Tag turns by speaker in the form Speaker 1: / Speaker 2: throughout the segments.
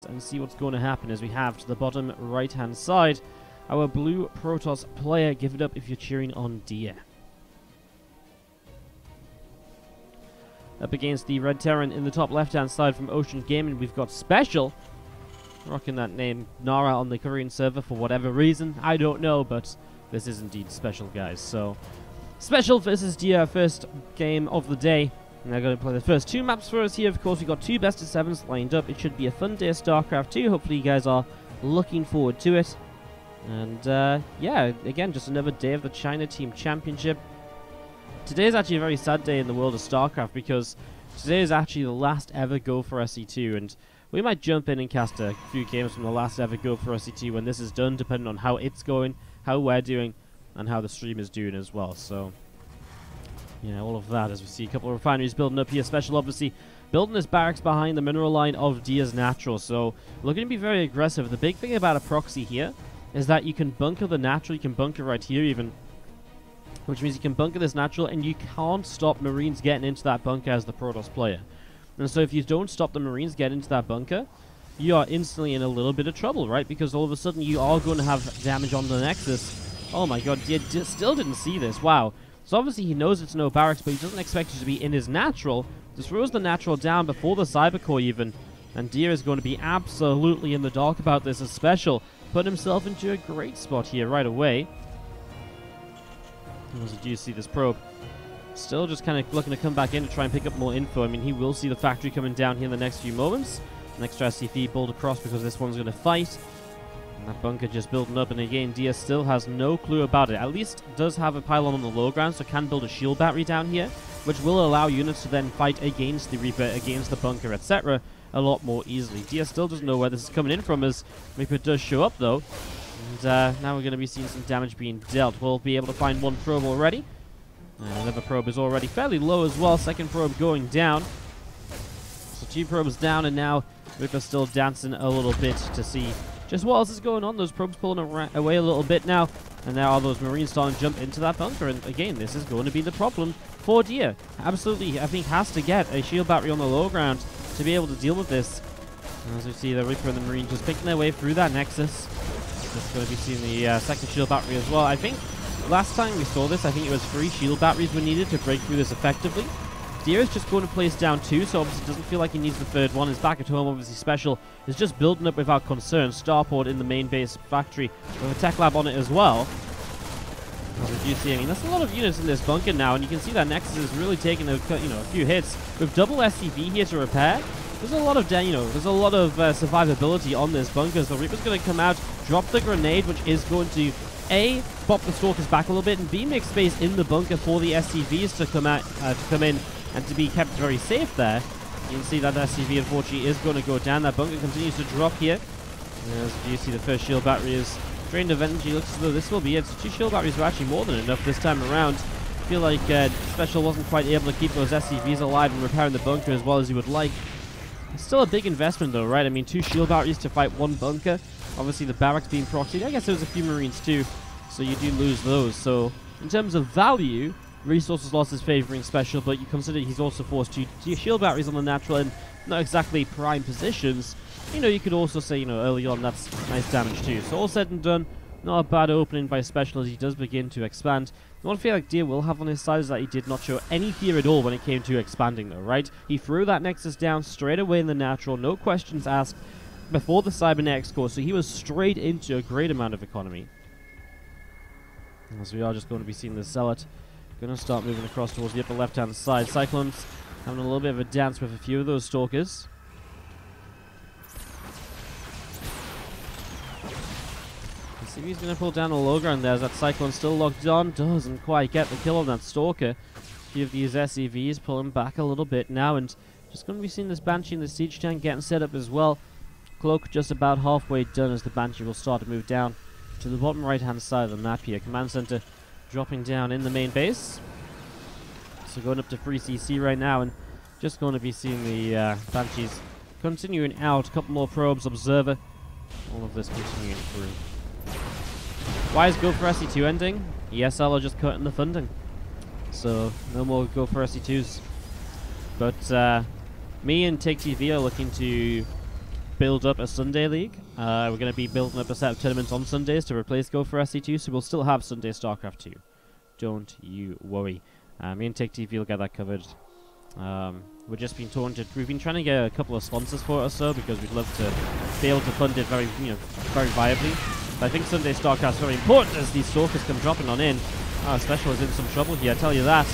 Speaker 1: and see what's going to happen as we have to the bottom right hand side our blue Protoss player. Give it up if you're cheering on Dia. Up against the red Terran in the top left hand side from Ocean Gaming, we've got Special, rocking that name Nara on the Korean server for whatever reason, I don't know, but this is indeed Special, guys. So Special versus Dia, first game of the day. And they're going to play the first two maps for us here. Of course, we've got two best of sevens lined up. It should be a fun day of StarCraft 2. Hopefully you guys are looking forward to it. And yeah, again, just another day of the China Team Championship. Today is actually a very sad day in the world of StarCraft, because today is actually the last ever go for SE2. And we might jump in and cast a few games from the last ever go for SE2 when this is done, depending on how it's going, how we're doing, and how the stream is doing as well. So yeah, all of that as we see a couple of refineries building up here. Special obviously building his barracks behind the mineral line of Dia's natural. So looking to be very aggressive. The big thing about a proxy here is that you can bunker the natural. You can bunker right here even, which means you can bunker this natural and you can't stop Marines getting into that bunker as the Protoss player. And so if you don't stop the Marines getting into that bunker, you are instantly in a little bit of trouble, right? Because all of a sudden you are going to have damage on the Nexus. Oh my god, Dia still didn't see this. Wow. So obviously he knows it's no barracks, but he doesn't expect you to be in his natural. Just throws the natural down before the cyber core even. And Dia is going to be absolutely in the dark about this as Special put himself into a great spot here right away. As you do see this probe still just kind of looking to come back in to try and pick up more info. I mean, he will see the factory coming down here in the next few moments. An extra SCV pulled across because this one's going to fight. That bunker just building up, and again, Dia still has no clue about it. At least does have a pylon on the low ground, so can build a shield battery down here, which will allow units to then fight against the Reaper, against the bunker, etc. a lot more easily. Dia still doesn't know where this is coming in from, as Reaper does show up though. And now we're going to be seeing some damage being dealt. We'll be able to find one probe already. Another probe is already fairly low as well. Second probe going down. So two probes down, and now Reaper still dancing a little bit to see just what else is going on. Those probes pulling away a little bit now. And now all those Marines starting to jump into that bunker. And again, this is going to be the problem for Dia. Absolutely, I think, has to get a shield battery on the low ground to be able to deal with this. And as we see, the Reaper and the Marine just picking their way through that Nexus. Just going to be seeing the second shield battery as well. I think last time we saw this, I think it was 3 shield batteries were needed to break through this effectively. Dia is just going to place down 2, so obviously doesn't feel like he needs the third one. He's back at home, obviously Special is just building up without concern. Starport in the main base factory with a tech lab on it as well. As you see, I mean, that's a lot of units in this bunker now, and you can see that Nexus is really taking a few hits. With double SCV here to repair, there's a lot of survivability on this bunker. So Reaper's going to come out, drop the grenade, which is going to A, bop the Stalkers back a little bit, and B, make space in the bunker for the SCVs to come in and to be kept very safe there. You can see that SCV unfortunately is going to go down. That bunker continues to drop here. As you see, the first shield battery is drained of energy. Looks as though this will be it. So 2 shield batteries were actually more than enough this time around. I feel like Special wasn't quite able to keep those SCVs alive and repairing the bunker as well as he would like. It's still a big investment though, right? I mean, 2 shield batteries to fight 1 bunker. Obviously the barracks being proxied. I guess there was a few Marines too, so you do lose those. So in terms of value, resources loss is favoring Special, but you consider he's also forced to shield batteries on the natural and not exactly prime positions. You know, you could also say, early on, that's nice damage too. So all said and done, not a bad opening by Special as he does begin to expand. The one thing like Dia will have on his side is that he did not show any fear at all when it came to expanding though, right? He threw that Nexus down straight away in the natural, no questions asked, before the Cybernetics core, so he was straight into a great amount of economy. As we are just going to be seeing the Zealot going to start moving across towards the upper left-hand side. Cyclones having a little bit of a dance with a few of those Stalkers. Let's see if he's going to pull down the low ground there, as that Cyclone still locked on. Doesn't quite get the kill on that Stalker. A few of these SCVs pulling back a little bit now, and just going to be seeing this Banshee and the Siege Tank getting set up as well. Cloak just about halfway done as the Banshee will start to move down to the bottom right-hand side of the map here. Command Center dropping down in the main base. So going up to 3CC right now, and just going to be seeing the Banshees continuing out. A couple more probes, Observer. All of this continuing through. Why is Go for SE2 ending? ESL are just cutting the funding. So no more Go for SE2s. But me and Take TV are looking to build up a Sunday league. We're going to be building up a set of tournaments on Sundays to replace Go for SC2, so we'll still have Sunday StarCraft 2. Don't you worry. Me and TickTV will get that covered. We've just been we've been trying to get a couple of sponsors for it or so, because we'd love to be able to fund it very viably. But I think Sunday StarCraft is very important as these Stalkers come dropping on in. Special is in some trouble here, I tell you that.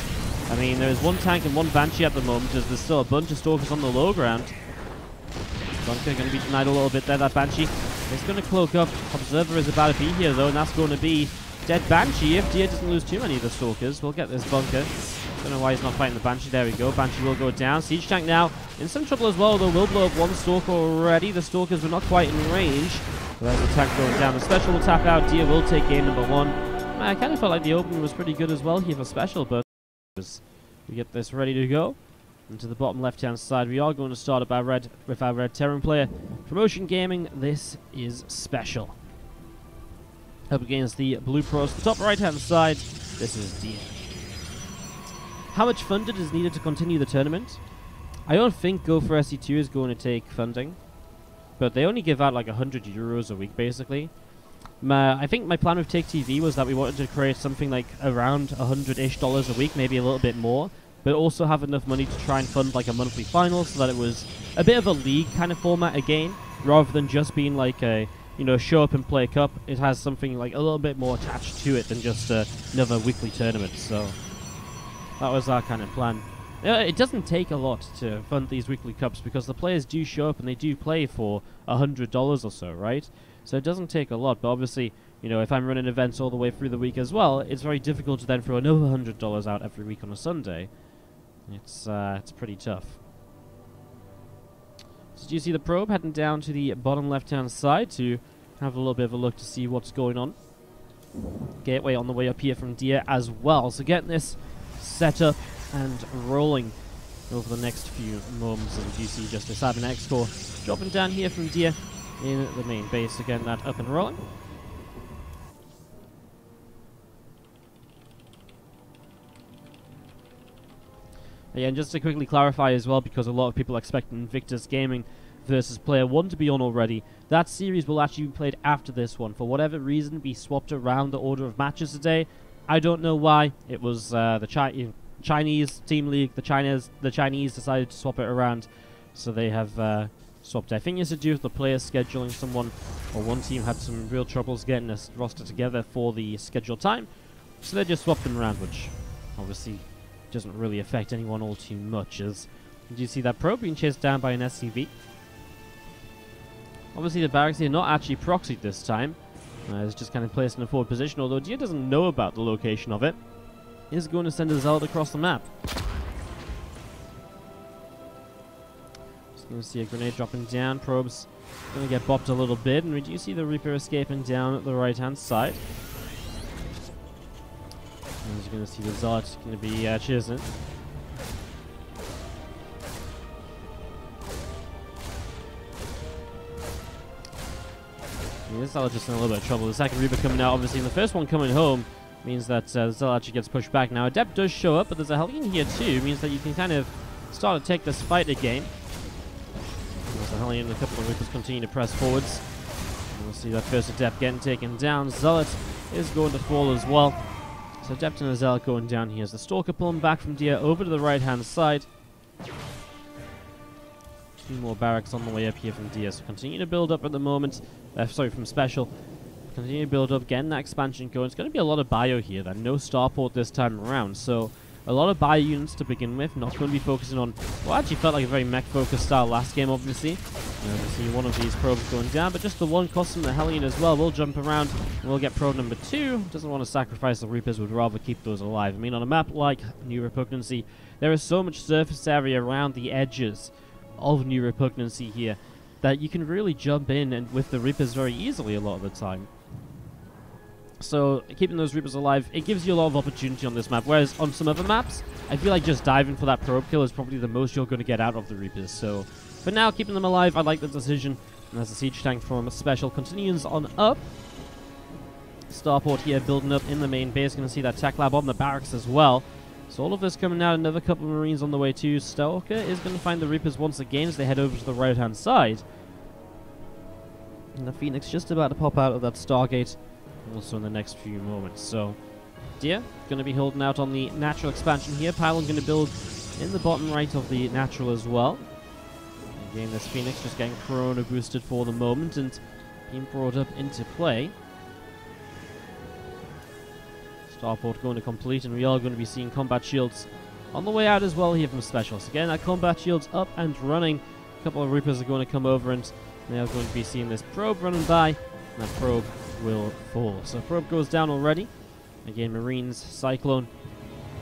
Speaker 1: I mean, there is one tank and one Banshee at the moment, as there's still a bunch of Stalkers on the low ground. Bunker going to be denied a little bit there, that Banshee. It's going to cloak up. Observer is about to be here, though, and that's going to be dead Banshee. If Dia doesn't lose too many of the Stalkers, we'll get this Bunker. Don't know why he's not fighting the Banshee. There we go. Banshee will go down. Siege tank now in some trouble as well, though. Will blow up one Stalker already. The Stalkers were not quite in range. So there's the tank going down. The Special will tap out. Dia will take game number 1. I kind of felt like the opening was pretty good as well here for Special, but we get this ready to go. And to the bottom left-hand side, we are going to start up with our Red Terran player. From Ocean Gaming, this is Special. Up against the Blue Pros. The top right-hand side, this is Dia. How much funded is needed to continue the tournament? I don't think Go for SC2 is going to take funding, but they only give out like €100 a week, basically. I think my plan with TickTV was that we wanted to create something like around $100-ish a week, maybe a little bit more, but also have enough money to try and fund like a monthly final, so that it was a bit of a league kind of format again, rather than just being like a, show up and play a cup. It has something like a little bit more attached to it than just another weekly tournament, so that was our kind of plan. It doesn't take a lot to fund these weekly cups, because the players do show up and they do play for $100 or so, right? So it doesn't take a lot, but obviously, if I'm running events all the way through the week as well, it's very difficult to then throw another $100 out every week on a Sunday. It's pretty tough. So do you see the probe heading down to the bottom left-hand side to have a little bit of a look to see what's going on? Gateway on the way up here from Dia as well. So getting this set up and rolling over the next few moments. And you see just a Cybernetic core dropping down here from Dia in the main base to get that up and rolling. Yeah, and just to quickly clarify as well, because a lot of people expect Invictus Gaming versus Player 1 to be on already, that series will actually be played after this one. For whatever reason, we swapped around the order of matches today. I don't know why. It was the Chinese Team League. The Chinese decided to swap it around, so they have swapped. I think it's to do with the players scheduling someone, or one team had some real troubles getting a roster together for the scheduled time, so they just swapped them around, which obviously doesn't really affect anyone all too much. As did you see that probe being chased down by an SCV? Obviously the barracks here not actually proxied this time. It's just kind of placed in a forward position, although Dia doesn't know about the location of it. Is going to send a Zealot across the map. Just going to see a grenade dropping down. Probe's going to get bopped a little bit, and we do see the Reaper escaping down at the right hand side. And as you're going to see, the Zealot's going to be chasing. This Zealot just in a little bit of trouble. The second Reaper coming out, obviously, and the first one coming home means that the Zealot actually gets pushed back. Now, Adept does show up, but there's a Hellion here too, means that you can kind of start to take this fight again. There's a Hellion and a couple of Reapers continue to press forwards. And we'll see that first Adept getting taken down. Zealot is going to fall as well. So Adept and a Zealot going down here as the Stalker pulling back from Dia over to the right-hand side. Two more barracks on the way up here from Dia, so continue to build up at the moment. From Special. Continue to build up, getting that expansion going. It's going to be a lot of bio here then. No starport this time around, so a lot of bio units to begin with. Not going to be focusing on what actually felt like a very mech-focused style last game, obviously. We see one of these probes going down, but just the one custom, the Hellion as well, will jump around, and we'll get probe number 2. Doesn't want to sacrifice the Reapers, would rather keep those alive. I mean, on a map like New Repugnancy, there is so much surface area around the edges of New Repugnancy here that you can really jump in and with the Reapers very easily a lot of the time. So keeping those Reapers alive, it gives you a lot of opportunity on this map, whereas on some other maps, I feel like just diving for that probe kill is probably the most you're going to get out of the Reapers. So for now, keeping them alive, I like the decision. And as the siege tank from Special continues on up, starport here building up in the main base. Going to see that tech lab on the barracks as well. So all of this coming out, another couple of Marines on the way too. Stalker is going to find the Reapers once again as they head over to the right-hand side. And the Phoenix just about to pop out of that Stargate also in the next few moments. So, Dia going to be holding out on the natural expansion here. Pylon going to build in the bottom right of the natural as well. Again, this Phoenix just getting Corona boosted for the moment and being brought up into play. Starport going to complete, and we are going to be seeing combat shields on the way out as well here from Specials. Again, that combat shield's up and running. A couple of Reapers are going to come over, and they are going to be seeing this probe running by, and that probe will fall. So probe goes down already. Again, Marines, Cyclone,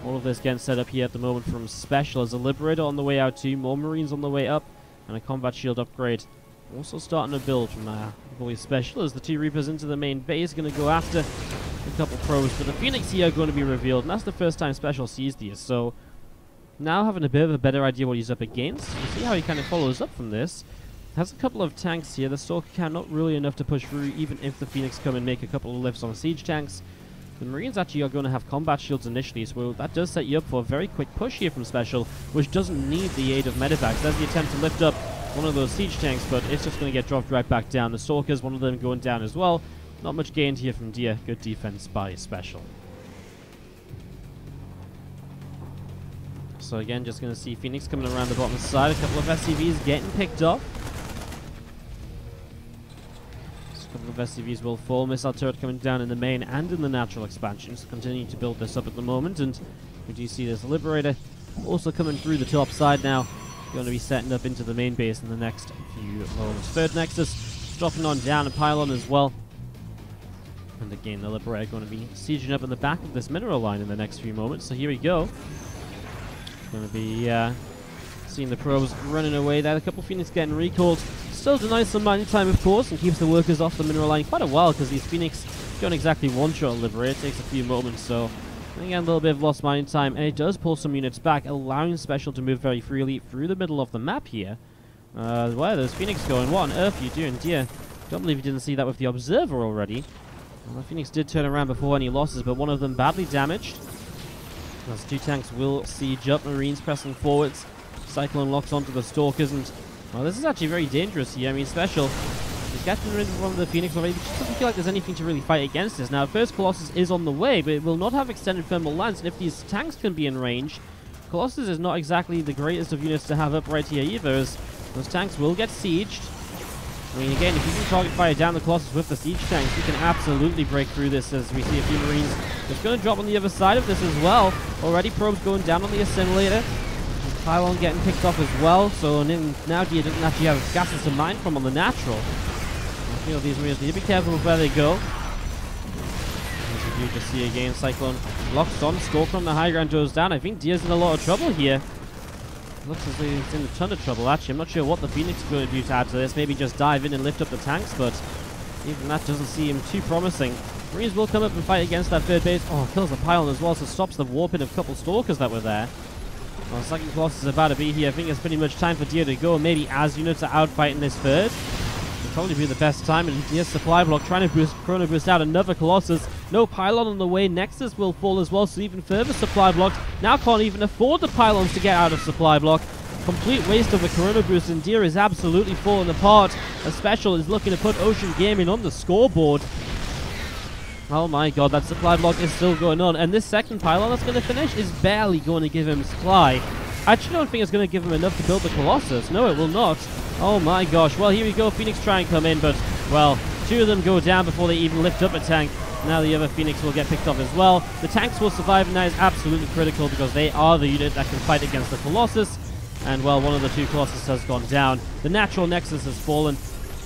Speaker 1: all of this getting set up here at the moment from Special. As a Liberator on the way out too, more Marines on the way up, and a combat shield upgrade also starting to build from Bully Special as the 2 Reapers into the main base, going to go after a couple probes, but the Phoenix here are going to be revealed, and that's the first time Special sees these, so now having a bit of a better idea what he's up against. You see how he kind of follows up from this. Has a couple of tanks here. The Stalker can not really enough to push through, even if the Phoenix come and make a couple of lifts on siege tanks. The Marines actually are going to have combat shields initially, so that does set you up for a very quick push here from Special, which doesn't need the aid of medevacs. There's the attempt to lift up one of those siege tanks, but it's just going to get dropped right back down. The Stalkers, one of them going down as well. Not much gained here from Dia. Good defense by Special. So again, just going to see Phoenix coming around the bottom side. A couple of SCVs getting picked off. A couple of SCVs will fall. Missile turret coming down in the main and in the natural expansions. Continuing to build this up at the moment. And we do see this Liberator also coming through the top side now. Going to be setting up into the main base in the next few moments. Third Nexus dropping on down a Pylon as well. And again, the Liberator going to be sieging up in the back of this mineral line in the next few moments. So here we go. Going to be seeing the probes running away there. A couple Phoenix getting recalled. Still denies some mining time, of course, and keeps the workers off the mineral line quite a while, because these Phoenix don't exactly one-shot Liberator. It takes a few moments, so again, a little bit of lost mining time, and it does pull some units back, allowing Special to move very freely through the middle of the map here. Where there's Phoenix going? What on earth are you doing, dear? Don't believe you didn't see that with the Observer already. Well, the Phoenix did turn around before any losses, but one of them badly damaged. Those 2 tanks will siege up. Marines pressing forwards. Cyclone locks onto the Stalkers, and well, this is actually very dangerous here. I mean, Special is getting rid of one of the Phoenix already, but just doesn't feel like there's anything to really fight against this. Now, first Colossus is on the way, but it will not have extended thermal lance, and if these tanks can be in range, Colossus is not exactly the greatest of units to have up right here either, as those tanks will get sieged. I mean, again, if you can target fire down the Colossus with the siege tanks, you can absolutely break through this, as we see a few Marines just going to drop on the other side of this as well. Already probes going down on the Assimilator. Pylon getting picked off as well, so now Dia doesn't actually have gases to mine from on the natural. I feel these Marines need to be careful with where they go. As you do just see again, Cyclone locks on, Stalker on the high ground goes down. I think Dia's in a lot of trouble here. Looks as though he's in a ton of trouble, actually. I'm not sure what the Phoenix is going to do to add to this. Maybe just dive in and lift up the tanks, but even that doesn't seem too promising. Marines will come up and fight against that third base. Oh, kills the Pylon as well, so stops the warping of a couple Stalkers that were there. Well, second Colossus is about to be here. I think it's pretty much time for Dia to go. Maybe as units are out fighting this third, it'll probably be the best time. And Dia's supply block trying to Chrono Boost out another Colossus. No Pylon on the way. Nexus will fall as well, so even further supply blocks. Now can't even afford the Pylons to get out of supply block. Complete waste of a Corona Boost, and Dia is absolutely falling apart. A Special is looking to put Ocean Gaming on the scoreboard. Oh my god, that supply block is still going on. And this second Pylon that's going to finish is barely going to give him supply. I actually don't think it's going to give him enough to build the Colossus. No, it will not. Oh my gosh. Well, here we go. Phoenix try and come in, but, well, 2 of them go down before they even lift up a tank. Now the other Phoenix will get picked off as well. The tanks will survive, and that is absolutely critical because they are the unit that can fight against the Colossus. And, well, one of the 2 Colossus has gone down. The natural Nexus has fallen.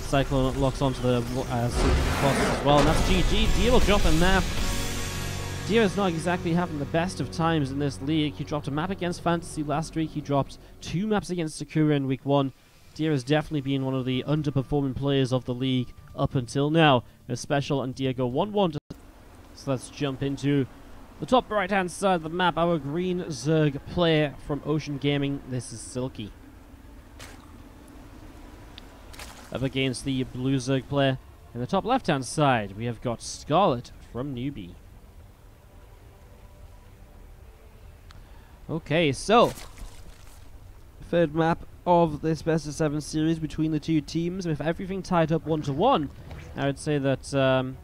Speaker 1: Cyclone locks onto the Colossus as well, and that's GG. Dia will drop a map. Dia is not exactly having the best of times in this league. He dropped a map against Fantasy last week. He dropped 2 maps against Sakura in week 1. Dia has definitely been one of the underperforming players of the league up until now. A Special and Dia go 1-1. So let's jump into the top right-hand side of the map. Our green Zerg player from Ocean Gaming. This is Silky. Up against the blue Zerg player. In the top left-hand side, we have got Scarlet from Newbie. Okay, so third map of this best of 7 series between the two teams. With everything tied up 1-1, I would say that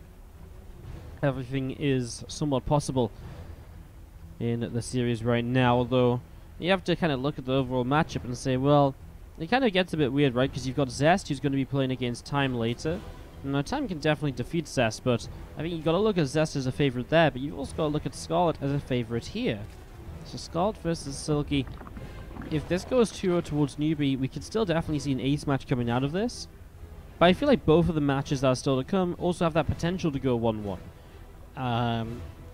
Speaker 1: everything is somewhat possible in the series right now, although you have to kind of look at the overall matchup and say, well, it kind of gets a bit weird, right? Because you've got Zest, who's going to be playing against Time later. Now, Time can definitely defeat Zest, but I think you've got to look at Zest as a favorite there, but you've also got to look at Scarlet as a favorite here. So Scarlet versus Silky. If this goes 2-0 towards Newbie, we could still definitely see an ace match coming out of this. But I feel like both of the matches that are still to come also have that potential to go 1-1.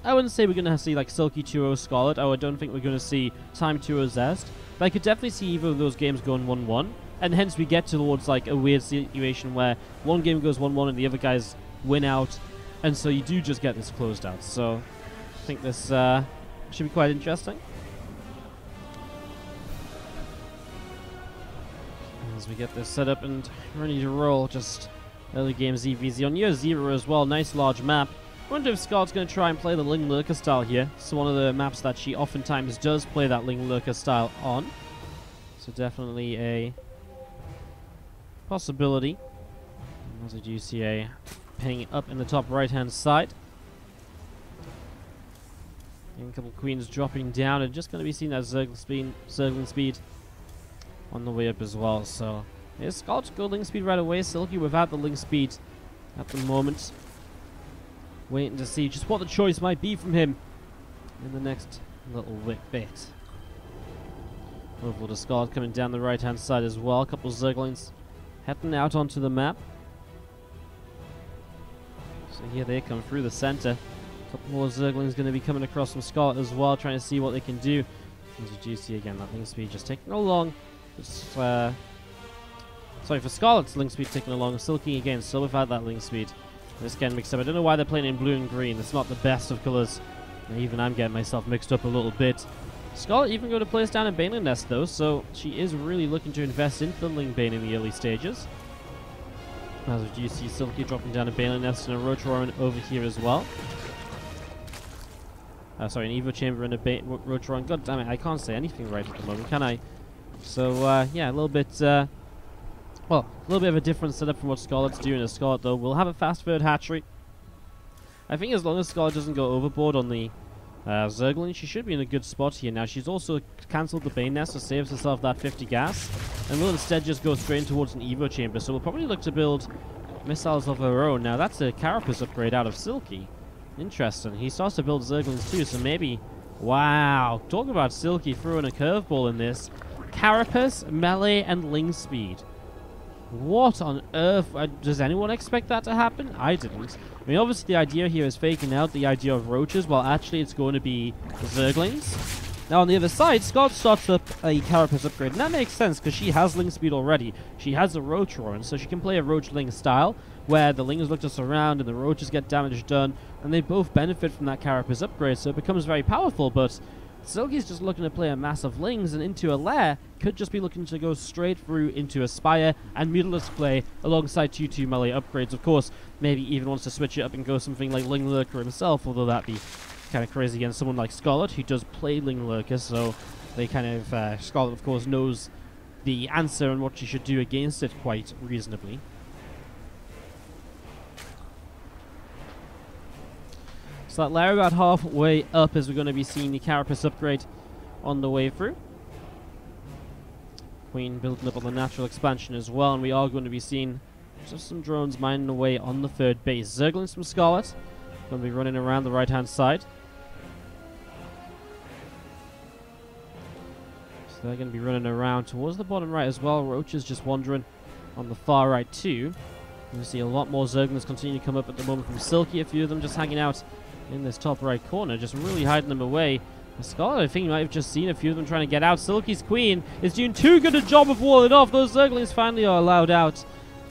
Speaker 1: I wouldn't say we're going to see like Silky 2-0 Scarlet. I don't think we're going to see Time 2-0 Zest. But I could definitely see either of those games going 1-1. And hence we get towards like a weird situation where one game goes 1-1 and the other guys win out. And so you do just get this closed out. So I think this should be quite interesting. As we get this set up and ready to roll, just early game ZVZ on year 0 as well. Nice large map. I wonder if Scarlet's going to try and play the Ling Lurker style here. It's one of the maps that she oftentimes does play that Ling Lurker style on. So definitely a possibility. As I do see a ping up in the top right hand side. And a couple queens dropping down, and just going to be seeing that Zergling speed on the way up as well. So here's Scarlet go Ling speed right away. Silky without the Ling speed at the moment. Waiting to see just what the choice might be from him in the next little bit. Overall to Scarlet coming down the right hand side as well. A couple of Zerglings heading out onto the map. So here they come through the center. A couple more Zerglings going to be coming across from Scarlet as well, trying to see what they can do. As you do see again, that Ling speed just taking along. Sorry, for Scarlet's Ling speed taking along. Silky again, still without that Ling speed. This getting mixed up. I don't know why they're playing in blue and green. It's not the best of colors. Even I'm getting myself mixed up a little bit. Scarlet even going to place down a Baneling Nest though, so she is really looking to invest into the Ling Bane in the early stages. As you see Silky dropping down a Baneling Nest and a Roach-Roaring over here as well. Sorry, an Evo Chamber and a Roach-Roaring. God damn it, I can't say anything right at the moment, can I? So, yeah, a little bit, well, a little bit of a different setup from what Scarlet's doing. As Scarlet, though, will have a fast third hatchery. I think as long as Scarlet doesn't go overboard on the Zergling, she should be in a good spot here. Now, she's also cancelled the Bane Nest, so saves herself that 50 gas. And will instead just go straight towards an Evo Chamber. So we'll probably look to build missiles of her own. Now, that's a Carapace upgrade out of Silky. Interesting. He starts to build Zerglings too, so maybe... Wow. Talk about Silky throwing a curveball in this. Carapace, melee, and Ling speed. What on earth? Does anyone expect that to happen? I didn't. I mean, obviously the idea here is faking out the idea of roaches, while actually it's going to be Zerglings. Now on the other side, Scarlet starts up a Carapace upgrade, and that makes sense because she has Ling speed already. She has a Roach Roaring, so she can play a Roach Ling style, where the Lings look to surround and the Roaches get damage done, and they both benefit from that Carapace upgrade, so it becomes very powerful, but Silky's just looking to play a massive Lings, and into a lair could just be looking to go straight through into a Spire and Mutalisk play alongside 2-2 melee upgrades. Of course, maybe even wants to switch it up and go something like Ling Lurker himself, although that'd be kind of crazy against someone like Scarlet, who does play Ling Lurker, so they kind of, Scarlet of course knows the answer and what she should do against it quite reasonably. So that layer about halfway up as we're going to be seeing the Carapace upgrade on the way through. Queen building up on the natural expansion as well, and we are going to be seeing just some drones mining away on the third base. Zerglings from Scarlet going to be running around the right hand side. So they're going to be running around towards the bottom right as well. Roaches just wandering on the far right too. You see a lot more Zerglings continue to come up at the moment from Silky, a few of them just hanging out in this top right corner, just really hiding them away. Scarlet, I think you might have just seen a few of them trying to get out. Silky's Queen is doing too good a job of walling off. Those Zerglings finally are allowed out.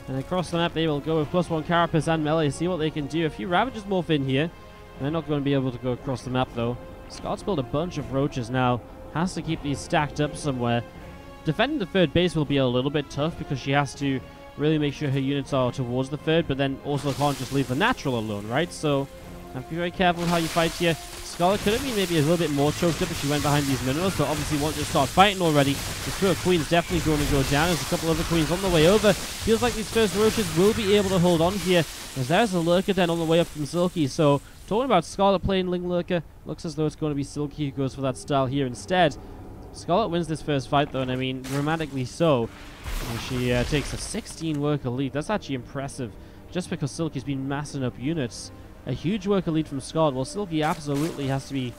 Speaker 1: And across the map they will go with +1 Carapace and melee, see what they can do. A few Ravagers morph in here. They're not going to be able to go across the map though. Scarlet's built a bunch of Roaches now. Has to keep these stacked up somewhere. Defending the third base will be a little bit tough because she has to really make sure her units are towards the third, but then also can't just leave the natural alone, right? So Have to be very careful how you fight here. Scarlet could have been maybe a little bit more choked up if she went behind these minerals, but obviously wanted to start fighting already. The third queen's definitely going to go down. There's a couple other queens on the way over. Feels like these first roaches will be able to hold on here, as there's a lurker then on the way up from Silky. So, talking about Scarlet playing Ling Lurker, looks as though it's going to be Silky who goes for that style here instead. Scarlet wins this first fight though, and I mean, dramatically so. And she takes a 16 worker lead. That's actually impressive, just because Silky's been massing up units. A huge worker lead from Scarlet. Well, Silky absolutely has to be,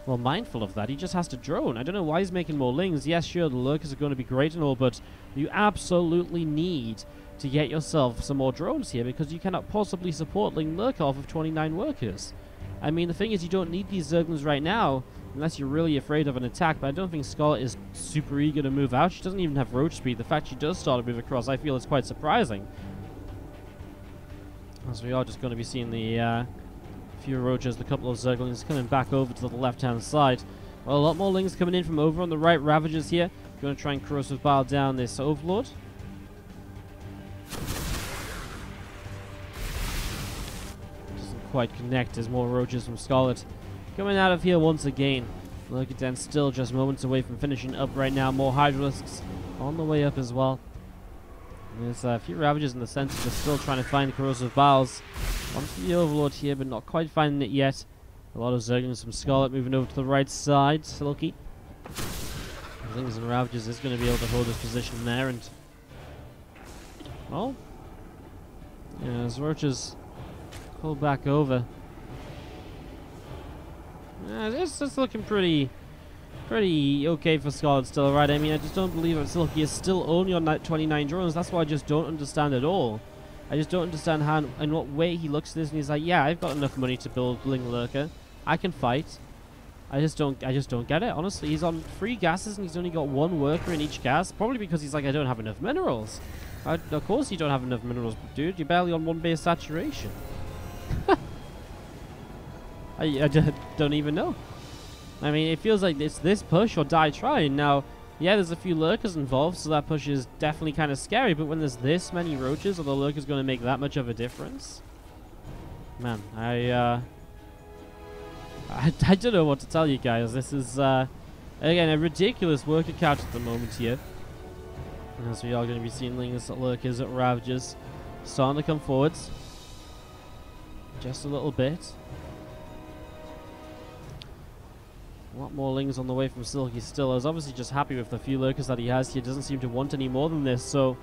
Speaker 1: well, mindful of that. He just has to drone. I don't know why he's making more Lings. Yes, sure, the lurkers are going to be great and all, but you absolutely need to get yourself some more drones here, because you cannot possibly support Ling Lurker off of 29 workers. I mean, the thing is, you don't need these Zerglings right now, unless you're really afraid of an attack, but I don't think Scarlet is super eager to move out. She doesn't even have roach speed. The fact she does start to move across, I feel, is quite surprising. As we are just going to be seeing the few roaches, the couple of Zerglings coming back over to the left-hand side. Well, a lot more Lings coming in from over on the right. Ravagers here. Going to try and corrosive bile down this Overlord. Doesn't quite connect. There's more roaches from Scarlet coming out of here once again. Look at them, still just moments away from finishing up right now. More Hydralisks on the way up as well. There's a few Ravagers in the center, just still trying to find the corrosive biles. Onto the Overlord here, but not quite finding it yet. A lot of Zerglings from Scarlet moving over to the right side. Silky. Lings and Ravagers is going to be able to hold his position there, and well, yeah, as roaches pull back over. It's looking pretty okay for Scarlet still, right? I mean, I just don't believe that Silky is still only on 29 drones. That's what I just don't understand at all. I just don't understand how, in what way he looks at this and he's like, yeah, I've got enough money to build Ling Lurker. I can fight. I just don't get it, honestly. He's on 3 gases and he's only got 1 worker in each gas. Probably because he's like, I don't have enough minerals. Of course you don't have enough minerals, dude. You're barely on 1 base saturation. I don't even know. I mean, it feels like it's this push or die trying. Now, yeah, there's a few lurkers involved, so that push is definitely kind of scary, but when there's this many roaches, are the lurkers going to make that much of a difference? Man, I don't know what to tell you guys. This is, again, a ridiculous worker count at the moment here. As we are going to be seeing Lings, lurkers, Ravagers starting to come forwards. Just a little bit. A lot more Lings on the way from Silky still. I was obviously just happy with the few lurkers that he has here. Doesn't seem to want any more than this. So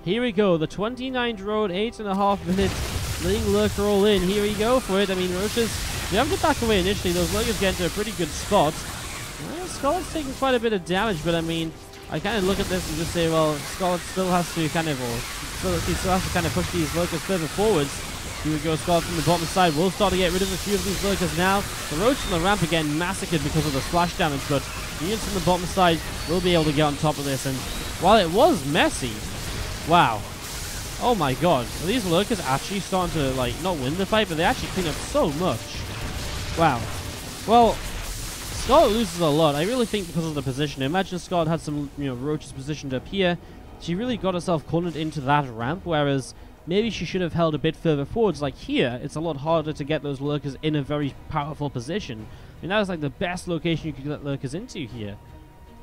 Speaker 1: here we go. The 29 drone, 8.5 minutes. Ling Lurker all in. Here we go for it. I mean, roaches, they have to back away initially. Those lurkers get into a pretty good spot. Well, Scarlet's taking quite a bit of damage, but I mean, I kind of look at this and just say, well, Scarlet still has to kind of, push these lurkers further forwards. Here we go, Scarlet from the bottom side. We'll start to get rid of a few of these lurkers now. The roach on the ramp again massacred because of the splash damage, but the units from the bottom side will be able to get on top of this. And while it was messy, wow. Oh my god. Are these lurkers actually starting to, like, not win the fight, but they actually clean up so much. Wow. Well, Scarlet loses a lot. I really think because of the position. Imagine Scarlet had some, roaches positioned up here. She really got herself cornered into that ramp, whereas maybe she should have held a bit further forwards. Like here, it's a lot harder to get those lurkers in a very powerful position. I mean, that was like the best location you could get lurkers into here.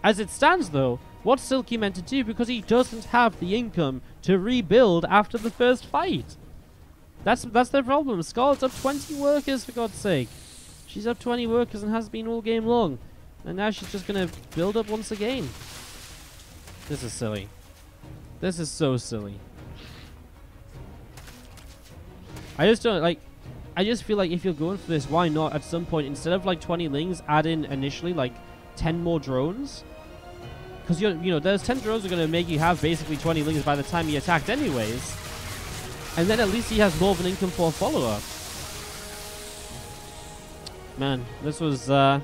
Speaker 1: As it stands, though, what's Silky meant to do? Because he doesn't have the income to rebuild after the first fight. That's the problem. Scarlet's up 20 workers, for God's sake. She's up 20 workers and has been all game long. And now she's just going to build up once again. This is silly. This is so silly. I just don't, like, I just feel like if you're going for this, why not at some point, instead of like 20 Lings, add in initially like 10 more drones? Because, those 10 drones are going to make you have basically 20 Lings by the time he attacked anyways. And then at least he has more of an income for a follow-up. Man, this was, it's a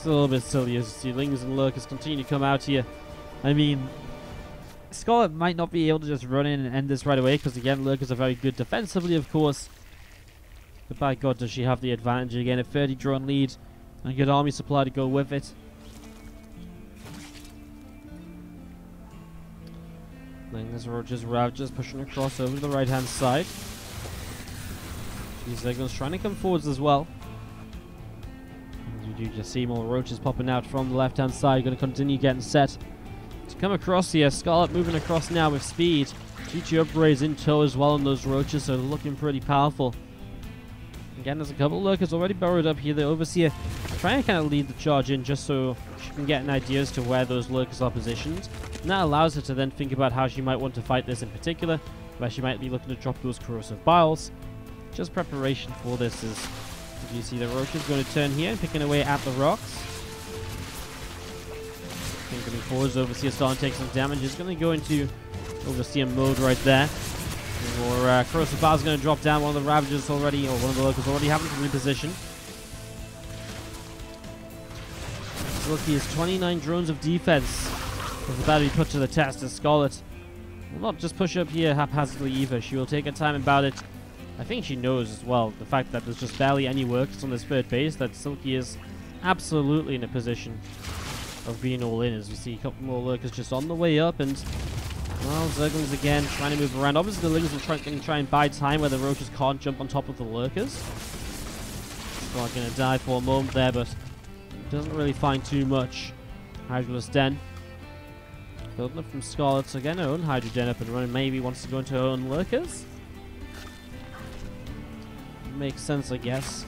Speaker 1: little bit silly as you see Lings and lurkers continue to come out here. I mean, Scarlet might not be able to just run in and end this right away, because again, lurkers are very good defensively, of course. But by God, does she have the advantage again? A 30 drone lead and a good army supply to go with it. Then there's Ravagers pushing across over to the right-hand side. These Zerglings trying to come forwards as well. As we do just see more roaches popping out from the left-hand side. Going to continue getting set to come across here. Scarlet moving across now with speed. GG upgrades in tow as well on those roaches, so looking pretty powerful. Again, there's a couple of lurkers already burrowed up here. The Overseer trying to kind of lead the charge in just so she can get an idea as to where those lurkers are positioned. And that allows her to then think about how she might want to fight this in particular, where she might be looking to drop those corrosive biles. Just preparation for this is, as you see, the roaches going to turn here and picking away at the rocks. Coming forwards, Overseer starting to take some damage. Is going to go into Overseer mode right there. Or corrosive biles going to drop down. One of the Ravagers already, or one of the locals already having to reposition. Silky is 29 drones of defense. Is about to be put to the test as Scarlet will not just push up here haphazardly either. She will take her time about it. I think she knows as well the fact that there's just barely any workers on this third base, that Silky is absolutely in a position of being all in, as we see a couple more lurkers just on the way up. And well, Zerglings again trying to move around. Obviously the Lings are going to try and buy time where the roaches can't jump on top of the lurkers. So I'm going to die for a moment there, but doesn't really find too much. Hydralisk Den building up from Scarlet, so again her own Hydra Den up and running. Maybe wants to go into her own lurkers. Makes sense, I guess.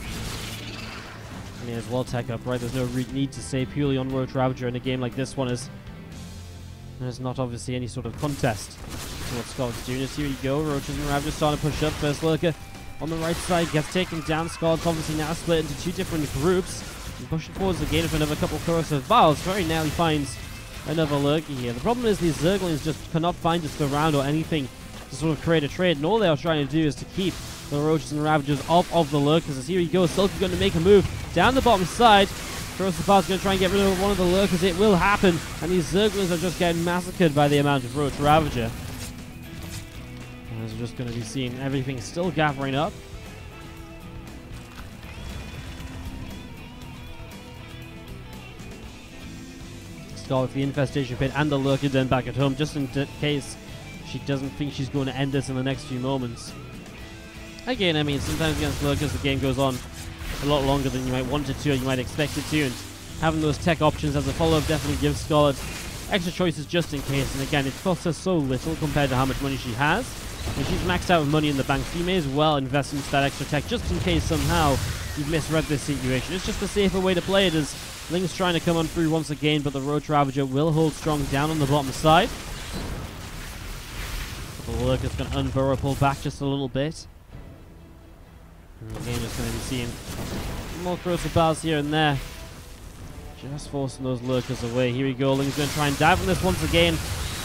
Speaker 1: May as well tech up, right? There's no need to stay purely on Roach Ravager in a game like this one, as there's not obviously any sort of contest to what Scarlet's doing. Here you go, Roaches and Ravagers starting to push up. First lurker on the right side gets taken down. Scarlet's obviously now split into two different groups and pushing forwards again with another couple of corrosive vials. Very nearly finds another lurker here. The problem is these Zerglings just cannot find just the round or anything to sort of create a trade, and all they are trying to do is to keep the Roaches and Ravagers off of the lurkers. As here he goes, Silky's going to make a move down the bottom side. Corrosive Bile's going to try and get rid of one of the lurkers. It will happen, and these Zerglings are just getting massacred by the amount of Roach Ravager. And as we're just going to be seeing everything still gathering up. Scarlet with the infestation pit and the lurker den back at home, just in case she doesn't think she's going to end this in the next few moments. Again, I mean, sometimes against lurkers the game goes on a lot longer than you might want it to or you might expect it to, and having those tech options as a follow-up definitely gives Scarlet extra choices just in case. And again, it costs her so little compared to how much money she has, and she's maxed out with money in the bank, so you may as well invest into that extra tech just in case somehow you've misread this situation. It's just a safer way to play it, as Ling's trying to come on through once again, but the Roach Ravager will hold strong down on the bottom side. The lurker's going to unburrow, pull back just a little bit. And again, just going to be seeing more corrosive biles here and there. Just forcing those lurkers away. Here we go. Ling's going to try and dive on this once again.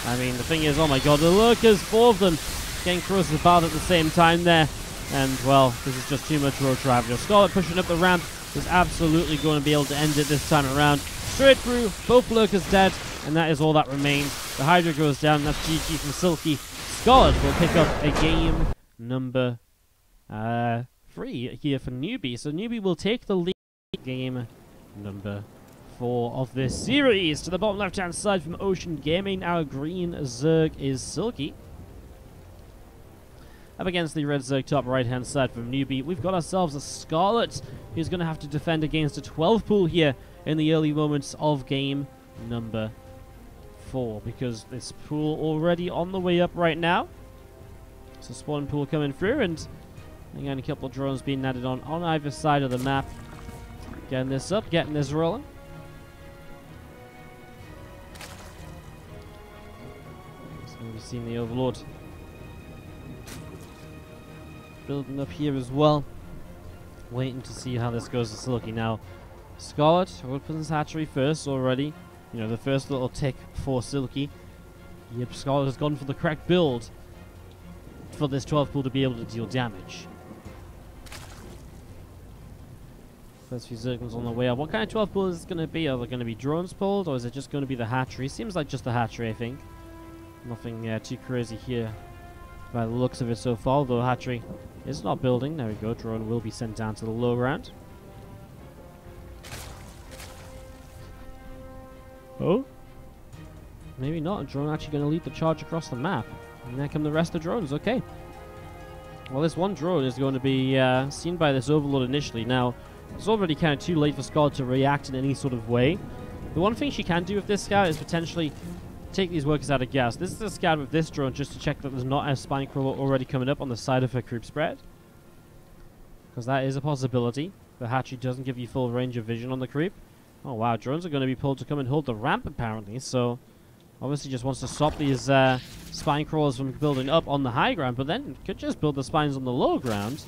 Speaker 1: I mean, the thing is, oh my god, the lurkers, 4 of them, getting corrosive biles at the same time there. And, well, this is just too much Roach Ravager. Scarlet pushing up the ramp is absolutely going to be able to end it this time around. Straight through, both lurkers dead, and that is all that remains. The Hydra goes down, and that's GG from Silky. Scarlet will pick up a game number 3 here for Newbie. So Newbie will take the lead. Game number 4 of this series. To the bottom left-hand side from Ocean Gaming, our green Zerg is Silky. Up against the red Zerg top right-hand side from Newbie, we've got ourselves a Scarlet, who's going to have to defend against a 12 pool here in the early moments of game number 4, because this pool already on the way up right now. So spawn pool coming through, and again a couple of drones being added on either side of the map. Getting this up, getting this rolling. So we've seen the Overlord building up here as well. Waiting to see how this goes to Silky now. Scarlet opens hatchery first already. You know, the first little tick for Silky. Yep, Scarlet has gone for the correct build for this 12 pool to be able to deal damage. First few Zerglings on the way up. What kind of 12 pool is it going to be? Are there going to be drones pulled, or is it just going to be the hatchery? Seems like just the hatchery, I think. Nothing too crazy here by the looks of it so far, although hatchery is not building. There we go. Drone will be sent down to the low ground. Oh? Maybe not. A drone actually going to lead the charge across the map. And there come the rest of the drones. Okay. Well, this one drone is going to be seen by this Overlord initially. Now, it's already kind of too late for Scarlet to react in any sort of way. The one thing she can do with this scout is potentially take these workers out of gas. This is a scout with this drone just to check that there's not a spine crawler already coming up on the side of her creep spread. Because that is a possibility. The hatchery doesn't give you full range of vision on the creep. Oh wow, drones are going to be pulled to come and hold the ramp apparently, so obviously just wants to stop these spine crawlers from building up on the high ground, but then could just build the spines on the low ground.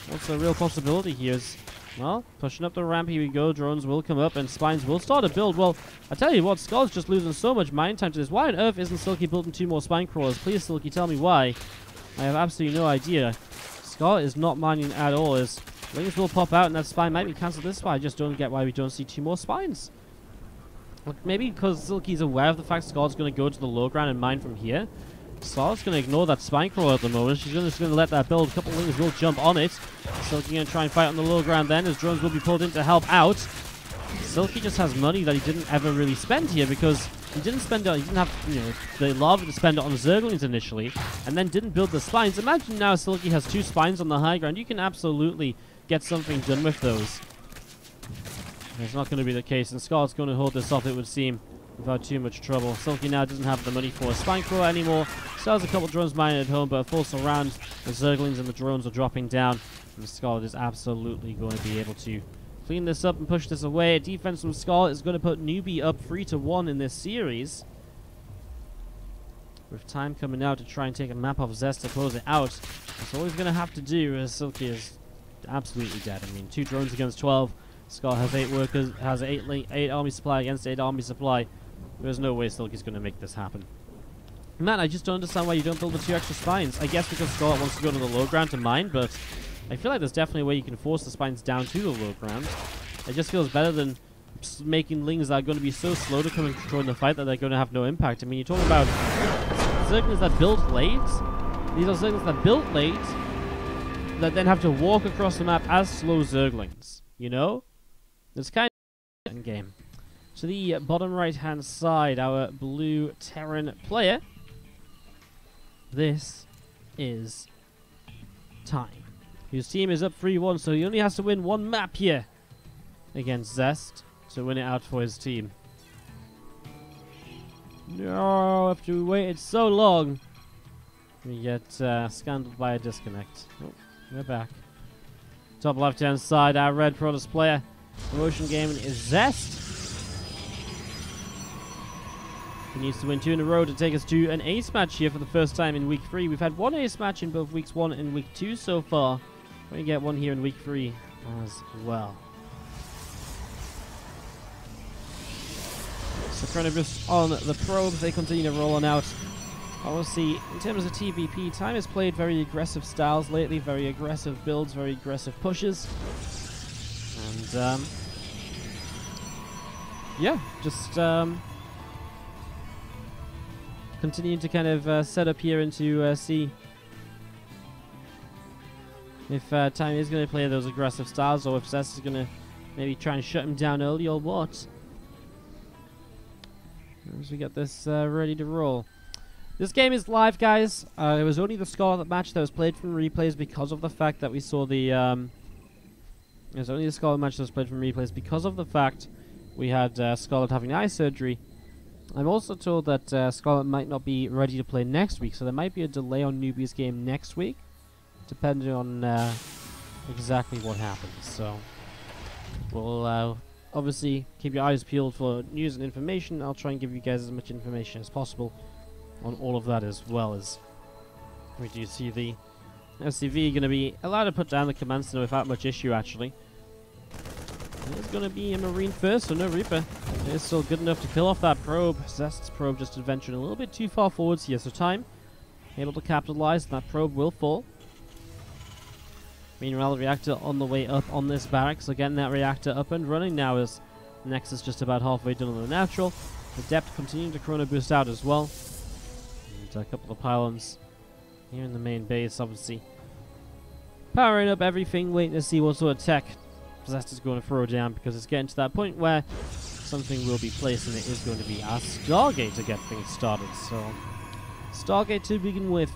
Speaker 1: What's the real possibility here is, well, pushing up the ramp, here we go, drones will come up and spines will start to build. Well, I tell you what, Skull's just losing so much mine time to this. Why on earth isn't Silky building 2 more spine crawlers? Please, Silky, tell me why. I have absolutely no idea. Skull is not mining at all, as Lings will pop out and that spine might be cancelled this way. I just don't get why we don't see 2 more spines. Look, maybe because Silky's aware of the fact Scarlet's going to go to the low ground and mine from here. Scarlet's going to ignore that spine crawler at the moment. She's just going to let that build. A couple of Lings will jump on it. Silky going to try and fight on the low ground then, as drones will be pulled in to help out. Silky just has money that he didn't ever really spend here, because he didn't spend it, he didn't have, you know, the lava to spend it on the Zerglings initially, and then didn't build the spines. Imagine now Silky has 2 spines on the high ground. You can absolutely get something done with those. It's not going to be the case, and Scarlet's going to hold this off, it would seem, without too much trouble. Silky now doesn't have the money for a spine crawler anymore. Still has a couple drones mining at home, but a full surround. The Zerglings and the drones are dropping down, and Scarlet is absolutely going to be able to clean this up and push this away. Defense from Scarlet is going to put Newbie up 3-1 in this series, with time coming out to try and take a map off Zest to close it out. That's all he's going to have to do, as Silky is absolutely dead. I mean, 2 drones against 12. Scarlet has 8 workers, has 8 army supply against 8 army supply. There's no way Silky's going to make this happen. Man, I just don't understand why you don't build the 2 extra spines. I guess because Scarlet wants to go to the low ground to mine, but I feel like there's definitely a way you can force the spines down to the low ground. It just feels better than making Lings that are going to be so slow to come and join the fight that they're going to have no impact. I mean, you're talking about Zerglings that build late. These are Zerglings that build late, that then have to walk across the map as slow Zerglings. You know? It's kind of a game. To the bottom right-hand side, our blue Terran player. This is Time, whose team is up 3-1, so he only has to win 1 map here against Zest to win it out for his team. No, after we waited so long, we get scandaled by a disconnect. Oh, we're back. Top left-hand side, our red Protoss player. Promotion Gaming is Zest. He needs to win 2 in a row to take us to an ace match here for the first time in week 3. We've had 1 ace match in both weeks 1 and week 2 so far. We're going to get 1 here in week 3 as well. So Chronobus on the probes, they continue to roll on out. Obviously, in terms of TVP, Time has played very aggressive styles lately, very aggressive builds, very aggressive pushes. And, yeah, just continuing to kind of set up here and to see if Time is going to play those aggressive styles, or if Zest is going to maybe try and shut him down early, or what. As we get this ready to roll. This game is live, guys. It was only the Scarlet match that was played from replays because of the fact that we saw the... it was only the Scarlet match that was played from replays because of the fact we had Scarlet having eye surgery. I'm also told that Scarlet might not be ready to play next week, so there might be a delay on Newbie's game next week, depending on exactly what happens. So we'll obviously keep your eyes peeled for news and information. I'll try and give you guys as much information as possible on all of that, as well as we do see the SCV going to be allowed to put down the command center without much issue, actually. It's going to be a Marine first, so no Reaper. It is still good enough to kill off that probe. Zest's probe just adventuring a little bit too far forwards here, so Time able to capitalize, and that probe will fall. Meanwhile, the reactor on the way up on this barracks, so getting that reactor up and running now, as Nexus just about halfway done on the natural. The depth continuing to chrono boost out as well. And a couple of pylons here in the main base, obviously powering up everything, waiting to see what sort of tech Zest is going to throw down, because it's getting to that point where something will be placed, and it is going to be our Stargate to get things started. So Stargate to begin with,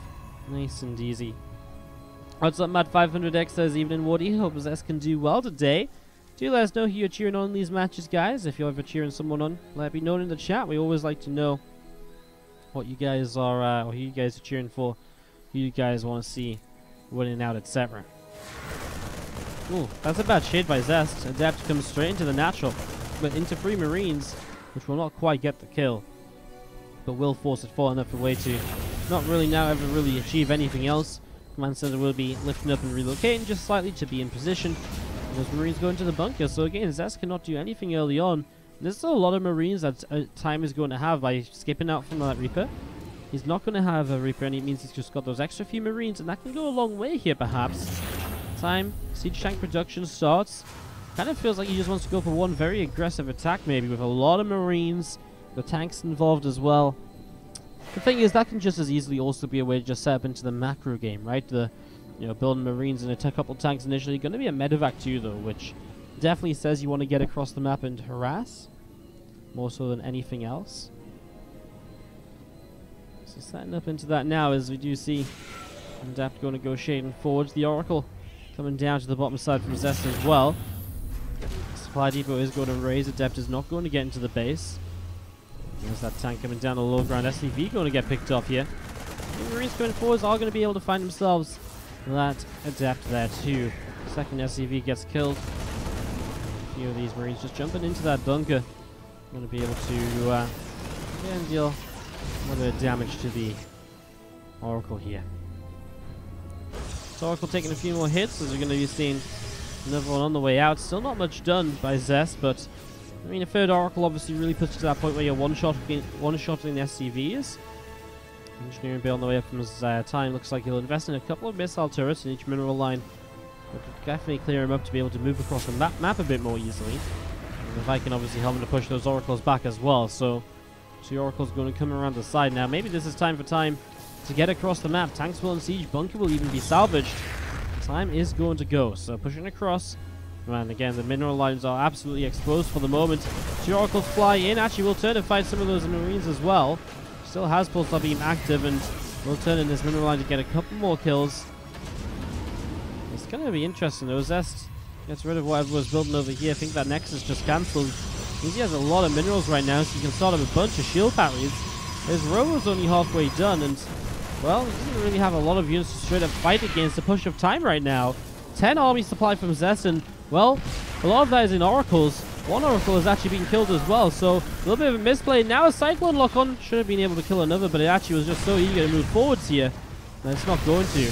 Speaker 1: nice and easy. What's up, Matt500X says, evening Woody, hope Zest can do well today. Do let us know who you're cheering on in these matches, guys. If you're ever cheering someone on, let me know in the chat. We always like to know what you guys are, or who you guys are cheering for, who you guys want to see winning out, etc. Ooh, that's a bad shade by Zest. Adept comes straight into the natural, but into 3 Marines, which will not quite get the kill, but will force it far enough away to not really now ever really achieve anything else. Command Center will be lifting up and relocating just slightly to be in position. Those Marines go into the bunker, so again, Zest cannot do anything early on. There's still a lot of Marines that Time is going to have by skipping out from that Reaper. He's not going to have a Reaper, and it means he's just got those extra few Marines, and that can go a long way here, perhaps. Time, Siege Tank production starts. Kind of feels like he just wants to go for one very aggressive attack, maybe, with a lot of Marines. The tanks involved as well. The thing is, that can just as easily also be a way to just set up into the macro game, right? Building Marines and a couple tanks initially. Going to be a medevac too, though, which definitely says you want to get across the map and harass, more so than anything else. So setting up into that now, as we do see Adept going negotiating forwards. The Oracle coming down to the bottom side from Zest as well. Supply depot is going to raise. Adept is not going to get into the base. There's that tank coming down the low ground. SCV going to get picked off here. The Marines coming forwards are going to be able to find themselves that Adept there too. Second SCV gets killed. A few of these Marines just jumping into that bunker. Going to be able to again deal a little bit of damage to the Oracle here. So Oracle taking a few more hits, as we're going to be seeing another one on the way out. Still not much done by Zest, but I mean, a third Oracle obviously really puts you to that point where you're one-shotting the SCVs. Engineering Bay on the way up from his Time. Looks like he'll invest in a couple of missile turrets in each mineral line. Which will definitely clear him up to be able to move across the map a bit more easily. And the Viking obviously helping to push those Oracles back as well. So, the Oracle's going to come around the side now. Maybe this is time for Time to get across the map. Tanks will siege. Bunker will even be salvaged. Time is going to go. So, pushing across. And again, the mineral lines are absolutely exposed for the moment. 2 Oracles fly in. Actually, will turn and fight some of those Marines as well. Still has Pulsar Beam active, and will turn in this mineral line to get a couple more kills. It's going to be interesting though. Zest gets rid of whatever was building over here. I think that Nexus just cancelled. He has a lot of minerals right now, so you can start up a bunch of shield batteries. His Robo's only halfway done, and well, he doesn't really have a lot of units to straight up fight against the push of Time right now. 10 army supply from Zest, and well, a lot of that is in Oracles. One Oracle has actually been killed as well, so a little bit of a misplay. Now a Cyclone lock-on. Should have been able to kill another, but it actually was just so eager to move forwards here. And it's not going to.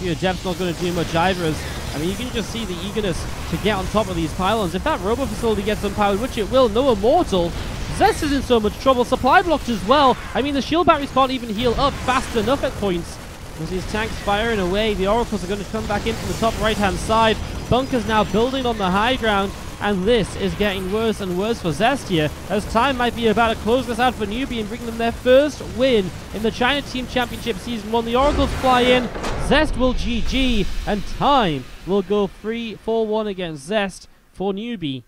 Speaker 1: Adept's not going to do much either, as, I mean, you can just see the eagerness to get on top of these pylons. If that Robo facility gets unpowered, which it will, no Immortal. Zest is in so much trouble. Supply blocked as well. I mean, the shield batteries can't even heal up fast enough at points. As these tanks firing away, the Oracles are going to come back in from the top right-hand side. Bunkers now building on the high ground, and this is getting worse and worse for Zest here, as Time might be about to close this out for Newbie and bring them their first win in the China Team Championship Season 1. The Oracles fly in, Zest will GG, and Time will go 3-4-1 against Zest for Newbie,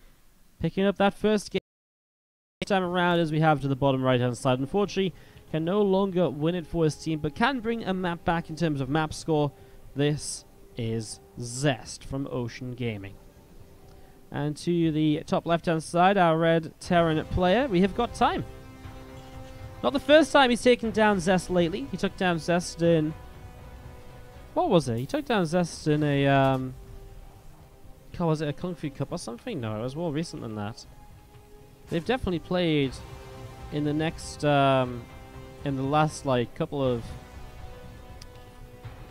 Speaker 1: picking up that first game time around as we have to the bottom right-hand side. Unfortunately, can no longer win it for his team, but can bring a map back in terms of map score. This is Zest from Ocean Gaming. And to the top left-hand side, our red Terran player, we have got Time. Not the first time he's taken down Zest lately. He took down Zest in... what was it? He took down Zest in a... was it a Kung Fu Cup or something? No, it was more recent than that. They've definitely played in the next... in the last, couple of...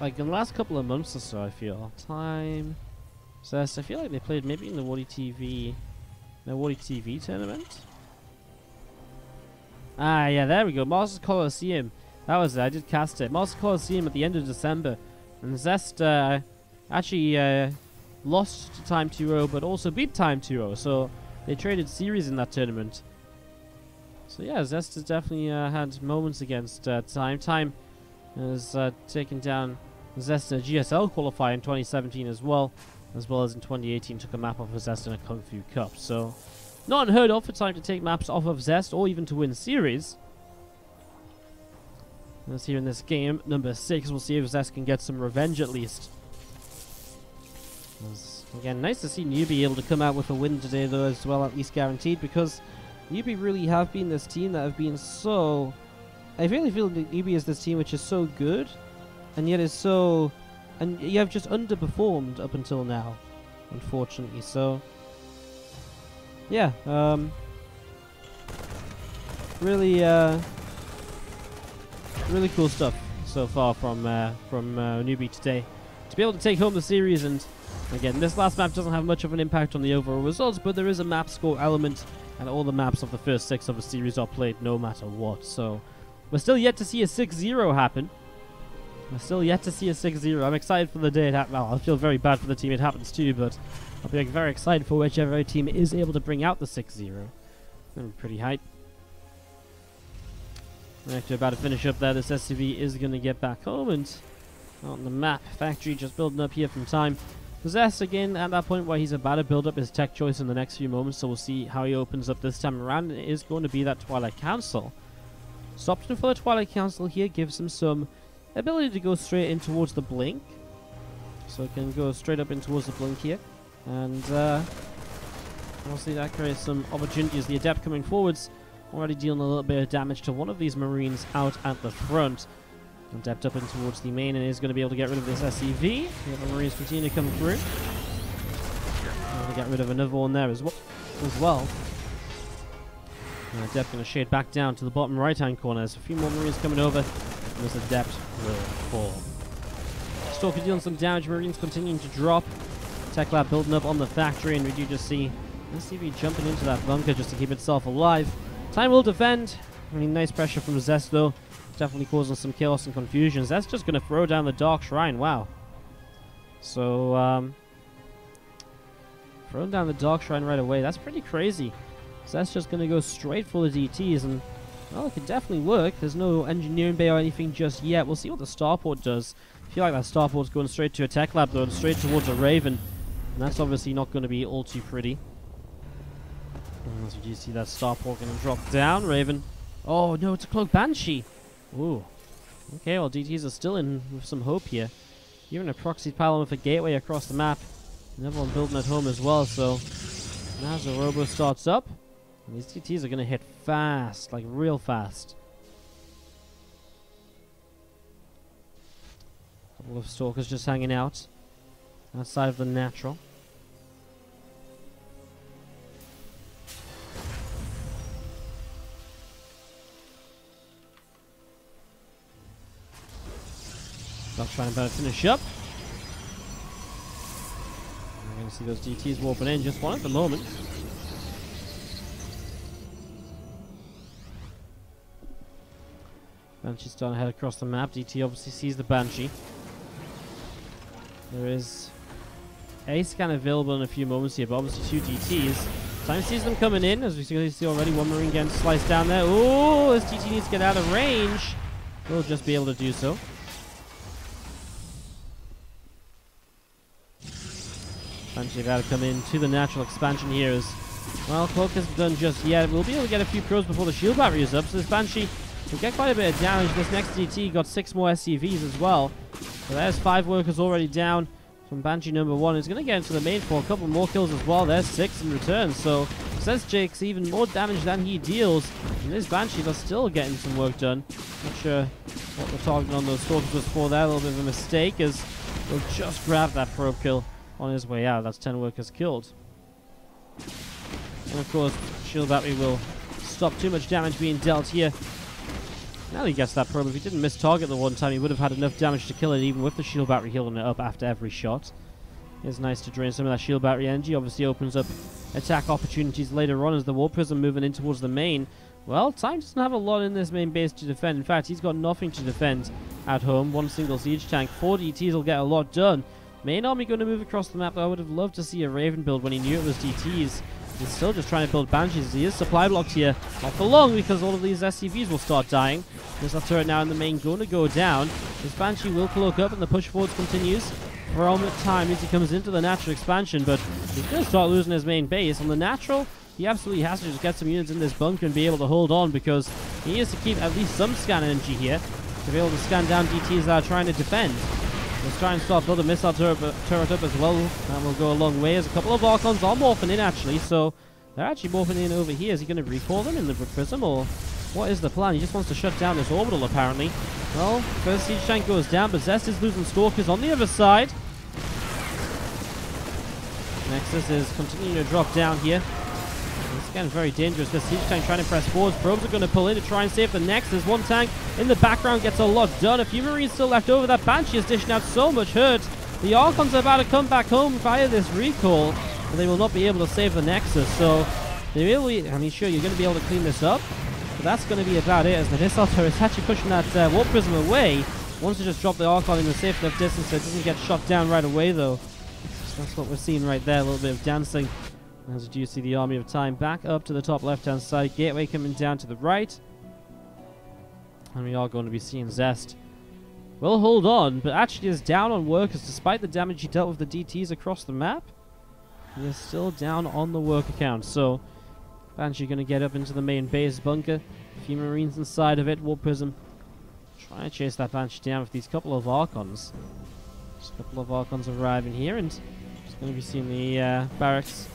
Speaker 1: in the last couple of months or so, I feel. Time... Zest, I feel like they played maybe in the Wadi TV tournament. Ah, yeah, there we go. Masters Coliseum. That was it. I did cast it. Masters Coliseum at the end of December. And Zest actually lost to Time 2-0, but also beat Time 2-0. So they traded series in that tournament. So yeah, Zest has definitely had moments against Time. Time has taken down Zest in a GSL qualifier in 2017 as well as in 2018 took a map off of Zest in a Kung Fu Cup. So not unheard of for Time to take maps off of Zest or even to win series. As here in this game, number 6, we'll see if Zest can get some revenge at least Again, nice to see Newbie able to come out with a win today, though, as well, at least guaranteed, because Newbie really have been this team that have been so... I really feel that Newbie is this team which is so good, and yet is so... And you have just underperformed up until now, unfortunately, so... Yeah, really, really cool stuff so far from Newbie today. To be able to take home the series, and again, this last map doesn't have much of an impact on the overall results, but there is a map score element, and all the maps of the first 6 of the series are played no matter what. So we're still yet to see a 6-0 happen. We're still yet to see a 6-0. I'm excited for the day it happens. Well, I feel very bad for the team it happens to, but I'll be very excited for whichever team is able to bring out the 6-0. I'm pretty hyped. After about to finish up there, this SCV is going to get back home, and on the map, Factory just building up here from time. Possess again at that point where he's about to build up his tech choice in the next few moments, so we'll see how he opens up this time around. It is going to be that Twilight Council. So option for the Twilight Council here gives him some ability to go straight in towards the Blink. So it can go straight up in towards the Blink here. And obviously that creates some opportunities. The Adept coming forwards, already dealing a little bit of damage to one of these Marines out at the front. Adept up in towards the main and is going to be able to get rid of this SCV. The other Marines continue to come through. Able to get rid of another one there as well. And Adept going to shade back down to the bottom right-hand corner. There's a few more Marines coming over, and this Adept will fall. Stalker dealing some damage. Marines continuing to drop. Tech Lab building up on the factory, and we do just see SCV jumping into that bunker just to keep itself alive. Time will defend. I mean, nice pressure from Zest though. Definitely causing some chaos and confusion. That's just going to throw down the Dark Shrine. Wow. So, throwing down the Dark Shrine right away. That's pretty crazy. So that's just going to go straight for the DTs, and well, it could definitely work. There's no engineering bay or anything just yet. We'll see what the starport does. I feel like that starport's going straight to a Tech Lab though, and straight towards a Raven. And that's obviously not going to be all too pretty. As you do see that starport going to drop down. Raven. Oh no, it's a Cloak Banshee. Ooh. Okay, well, DTs are still in with some hope here. Even a proxy pylon with a gateway across the map. Another one building at home as well, so now as the Robo starts up, and these DTs are going to hit fast, like real fast. A couple of Stalkers just hanging out outside of the natural. Trying to finish up. We're going to see those DTs warping in, just one at the moment. Banshee's starting to head across the map. DT obviously sees the Banshee. There is a scan available in a few moments here, but obviously 2 DTs. Time sees them coming in, as we see already. One Marine getting sliced down there. Oh, this DT needs to get out of range. We'll just be able to do so. Banshee about to come in to the natural expansion here as well. Cloak isn't done just yet. We'll be able to get a few probes before the shield battery is up, so this Banshee will get quite a bit of damage. This next DT got 6 more SCVs as well. So there's 5 workers already down from Banshee number 1. It's going to get into the main for a couple more kills as well. There's 6 in return, so says Jake's even more damage than he deals. And this Banshee are still getting some work done. Not sure what the target on those stalkers was for there. A little bit of a mistake as they'll just grab that probe kill on his way out. That's 10 workers killed. And of course, shield battery will stop too much damage being dealt here. Now he gets that probe. If he didn't miss target the one time, he would have had enough damage to kill it, even with the shield battery healing it up after every shot. It's nice to drain some of that shield battery energy. Obviously opens up attack opportunities later on as the War Prism moving in towards the main. Well, Time doesn't have a lot in this main base to defend. In fact, he's got nothing to defend at home. 1 single siege tank. 4 DTs will get a lot done. Main army going to move across the map. I would have loved to see a Raven build when he knew it was DTs. He's still just trying to build Banshees. He is supply blocked here. Not for long, because all of these SCVs will start dying. There's that turret now in the main going to go down. This Banshee will cloak up and the push forwards continues from Time as he comes into the natural expansion, but he's going to start losing his main base. On the natural, he absolutely has to just get some units in this bunker and be able to hold on, because he needs to keep at least some scan energy here to be able to scan down DTs that are trying to defend. Let's try and start building a missile turret up as well. That will go a long way, as a couple of Archons are morphing in actually, so they're actually morphing in over here. Is he going to recall them in the Prism, or what is the plan? He just wants to shut down this orbital apparently. Well, first siege tank goes down, but Zest is losing Stalkers on the other side. Nexus is continuing to drop down here. It's getting very dangerous. This siege tank trying to press forwards. Probes are going to pull in to try and save the Nexus. One tank in the background gets a lot done. A few Marines still left over. That Banshee is dishing out so much hurt. The Archons are about to come back home via this recall, but they will not be able to save the Nexus. So they really, I mean, sure, you're going to be able to clean this up, but that's going to be about it, as the missile turret is actually pushing that Warp Prism away. Wants to just drop the Archon in a safe enough distance so it doesn't get shot down right away, though. So that's what we're seeing right there, a little bit of dancing. As you do see the Army of Time back up to the top left-hand side. Gateway coming down to the right. And we are going to be seeing Zest will hold on, but actually is down on workers despite the damage he dealt with the DTs across the map. He is still down on the worker count, so Banshee going to get up into the main base bunker. A few Marines inside of it. Warp Prism trying to chase that Banshee down with these couple of Archons. Just a couple of Archons arriving here, and just going to be seeing the barracks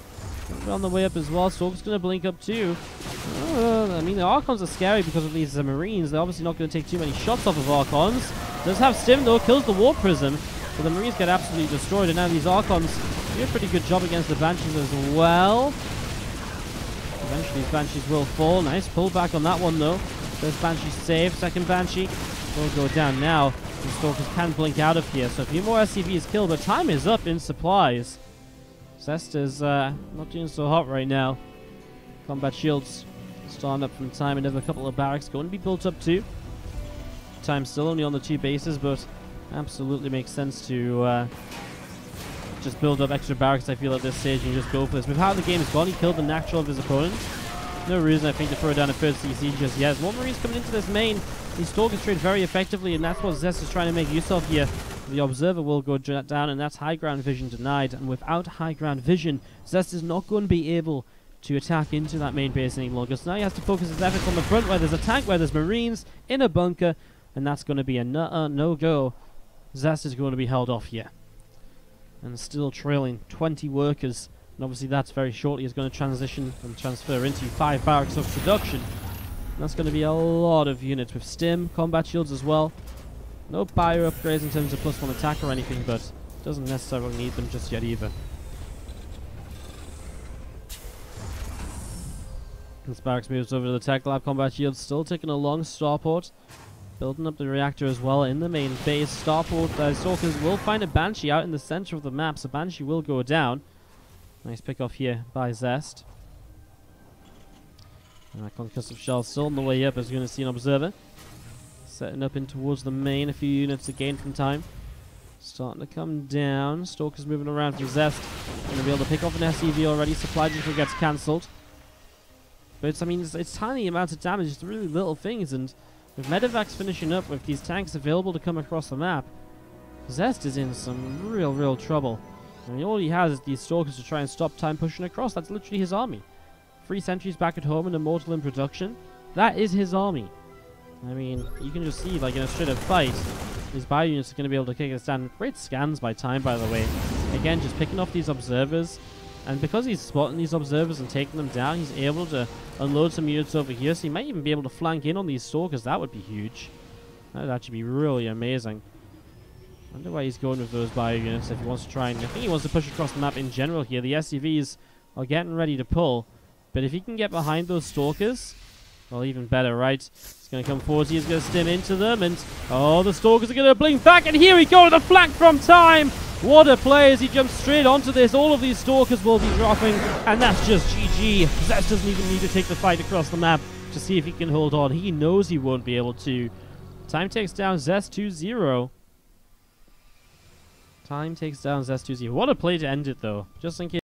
Speaker 1: on the way up as well. Stalker's going to blink up too. I mean, the Archons are scary because of these Marines. They're obviously not going to take too many shots off of Archons. Does have Stim though, kills the Warp Prism. So the Marines get absolutely destroyed, and now these Archons do a pretty good job against the Banshees as well. Eventually these Banshees will fall. Nice pull back on that one though. First Banshee saved, second Banshee will go down now. The Stalkers can blink out of here, so a few more SCVs killed, but time is up in supplies. Zest is not doing so hot right now. Combat shields starting up from Time. Another couple of barracks going to be built up too. Time still only on the 2 bases, but absolutely makes sense to just build up extra barracks, I feel, at this stage and just go for this. With how the game has gone, he killed the natural of his opponent. No reason, I think, to throw down a first CC just yet. More Marines coming into this main. These Stalkers trade very effectively, and that's what Zest is trying to make use of here. The Observer will go down, and that's high ground vision denied. And without high ground vision, Zest is not going to be able to attack into that main base any longer. So now he has to focus his efforts on the front, where there's a tank, where there's Marines in a bunker, and that's going to be a no-go. Zest is going to be held off here. And still trailing 20 workers. And obviously that's very shortly is going to transition and transfer into 5 barracks of production. And that's going to be a lot of units with Stim, combat shields as well. No bio upgrades in terms of +1 attack or anything, but doesn't necessarily need them just yet either. This barracks moves over to the tech lab. Combat shields still ticking along. Starport building up the reactor as well in the main base. Starport Stalkers will find a Banshee out in the center of the map, so Banshee will go down. Nice pick off here by Zest. And that concussive shell still on the way up, as you're going to see an Observer setting up in towards the main. A few units again from Time starting to come down. Stalkers moving around from Zest. Going to be able to pick off an SCV already. Supply depot gets cancelled. But it's, I mean, it's tiny amounts of damage. It's really little things, and with Medivacs finishing up with these tanks available to come across the map, Zest is in some real trouble. I mean, all he has is these Stalkers to try and stop Time pushing across. That's literally his army. 3 sentries back at home and Immortal in production. That is his army. I mean, you can just see, like, in a straight up fight, these bio units are going to be able to kick us down. Great scans by Time, by the way. Again, just picking off these Observers. And because he's spotting these Observers and taking them down, he's able to unload some units over here. So he might even be able to flank in on these Stalkers. That would be huge. That would actually be really amazing. I wonder why he's going with those bio units if he wants to try and... I think he wants to push across the map in general here. The SCVs are getting ready to pull. But if he can get behind those Stalkers, well, even better, right? He's going to come forward. He's going to stim into them. And, oh, the Stalkers are going to blink back. And here we go, the flank from Time. What a play as he jumps straight onto this. All of these Stalkers will be dropping. And that's just GG. Zest doesn't even need to take the fight across the map to see if he can hold on. He knows he won't be able to. Time takes down Zest 2-0. Time takes down Zest 2-0. What a play to end it, though. Just in case.